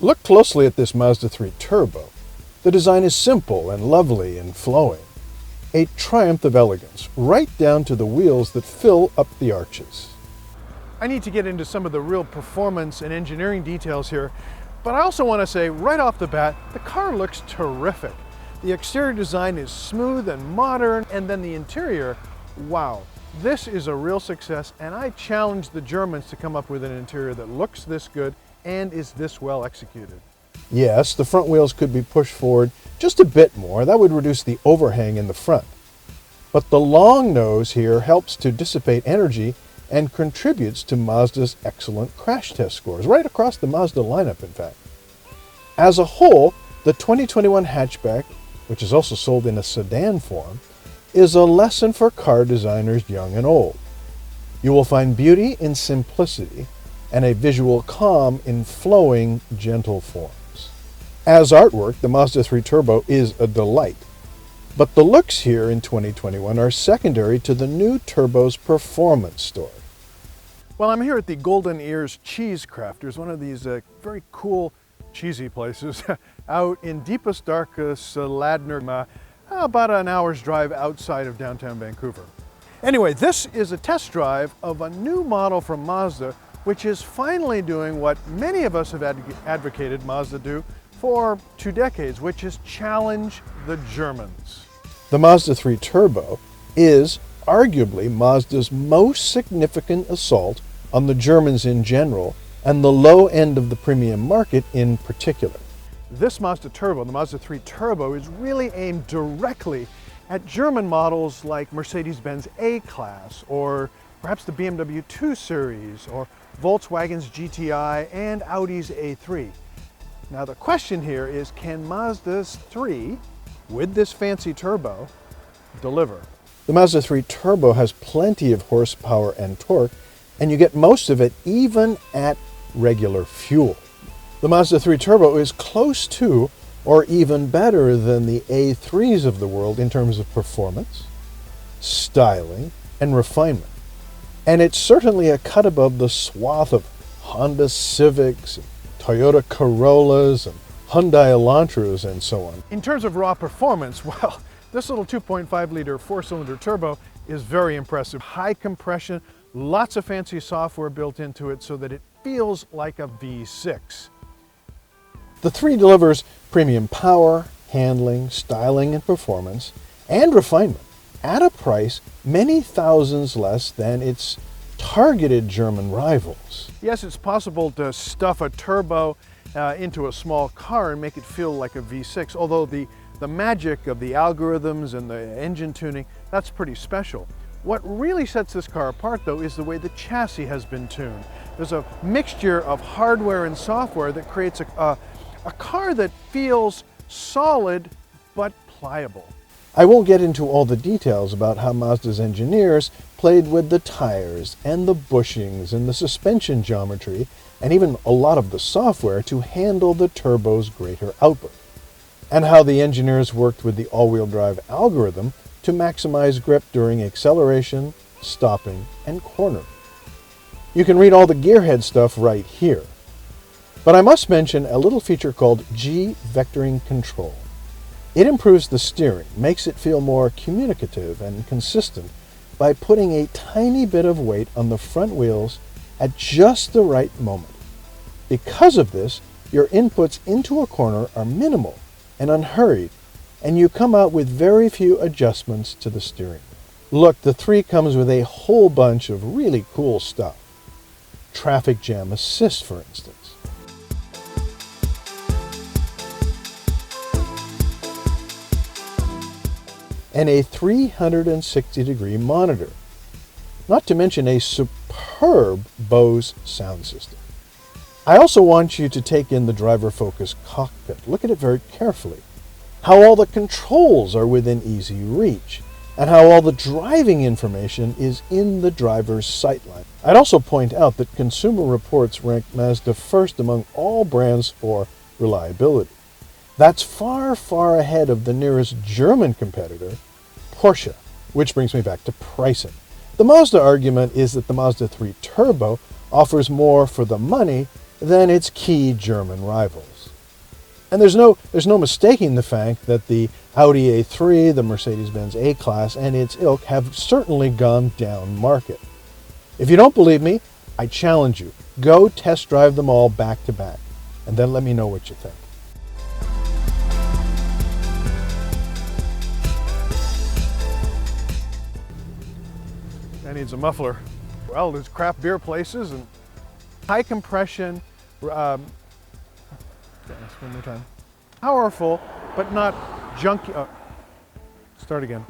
Look closely at this Mazda 3 Turbo. The design is simple and lovely and flowing. A triumph of elegance, right down to the wheels that fill up the arches. I need to get into some of the real performance and engineering details here, but I also want to say right off the bat, the car looks terrific. The exterior design is smooth and modern, and then the interior, wow. This is a real success, and I challenge the Germans to come up with an interior that looks this good and is this well executed. Yes, the front wheels could be pushed forward just a bit more. That would reduce the overhang in the front. But the long nose here helps to dissipate energy and contributes to Mazda's excellent crash test scores, right across the Mazda lineup, in fact. As a whole, the 2021 hatchback, which is also sold in a sedan form, is a lesson for car designers young and old. You will find beauty in simplicity and a visual calm in flowing, gentle forms. As artwork, the Mazda 3 Turbo is a delight, but the looks here in 2021 are secondary to the new Turbo's performance story. Well, I'm here at the Golden Ears Cheese Crafters, one of these very cool cheesy places out in deepest, darkest Ladner, about an hour's drive outside of downtown Vancouver. Anyway, this is a test drive of a new model from Mazda, which is finally doing what many of us have advocated Mazda do for 2 decades, which is challenge the Germans. The Mazda 3 Turbo is arguably Mazda's most significant assault on the Germans in general and the low end of the premium market in particular. This Mazda Turbo, the Mazda 3 Turbo, is really aimed directly at German models like Mercedes-Benz A-Class, or perhaps the BMW 2 Series, or Volkswagen's GTI and Audi's A3. Now the question here is, can Mazda's 3, with this fancy turbo, deliver? The Mazda 3 Turbo has plenty of horsepower and torque, and you get most of it even at regular fuel. The Mazda 3 Turbo is close to, or even better than, the A3s of the world in terms of performance, styling, and refinement. And it's certainly a cut above the swath of Honda Civics, Toyota Corollas, and Hyundai Elantras, and so on. In terms of raw performance, well, this little 2.5-liter 4-cylinder turbo is very impressive. High compression, lots of fancy software built into it so that it feels like a V6. The 3 delivers premium power, handling, styling, and performance, and refinement at a price many thousands less than its targeted German rivals. Yes, it's possible to stuff a turbo into a small car and make it feel like a V6, although the magic of the algorithms and the engine tuning, that's pretty special. What really sets this car apart, though, is the way the chassis has been tuned. There's a mixture of hardware and software that creates a car that feels solid but pliable. I won't get into all the details about how Mazda's engineers played with the tires and the bushings and the suspension geometry and even a lot of the software to handle the turbo's greater output, and how the engineers worked with the all-wheel drive algorithm to maximize grip during acceleration, stopping, and cornering. You can read all the gearhead stuff right here. But I must mention a little feature called G Vectoring Control. It improves the steering, makes it feel more communicative and consistent by putting a tiny bit of weight on the front wheels at just the right moment. Because of this, your inputs into a corner are minimal and unhurried, and you come out with very few adjustments to the steering. Look, the 3 comes with a whole bunch of really cool stuff. Traffic jam assist, for instance. And a 360-degree monitor, not to mention a superb Bose sound system. I also want you to take in the driver-focused cockpit. Look at it very carefully. How all the controls are within easy reach, and how all the driving information is in the driver's sightline. I'd also point out that Consumer Reports ranked Mazda first among all brands for reliability. That's far, far ahead of the nearest German competitor, Porsche, which brings me back to pricing. The Mazda argument is that the Mazda 3 Turbo offers more for the money than its key German rivals. And there's no mistaking the fact that the Audi A3, the Mercedes-Benz A-Class, and its ilk have certainly gone down market. If you don't believe me, I challenge you. Go test drive them all back to back, and then let me know what you think. That needs a muffler. Well, there's craft beer places and high compression, one more time. Powerful, but not junky. Start again.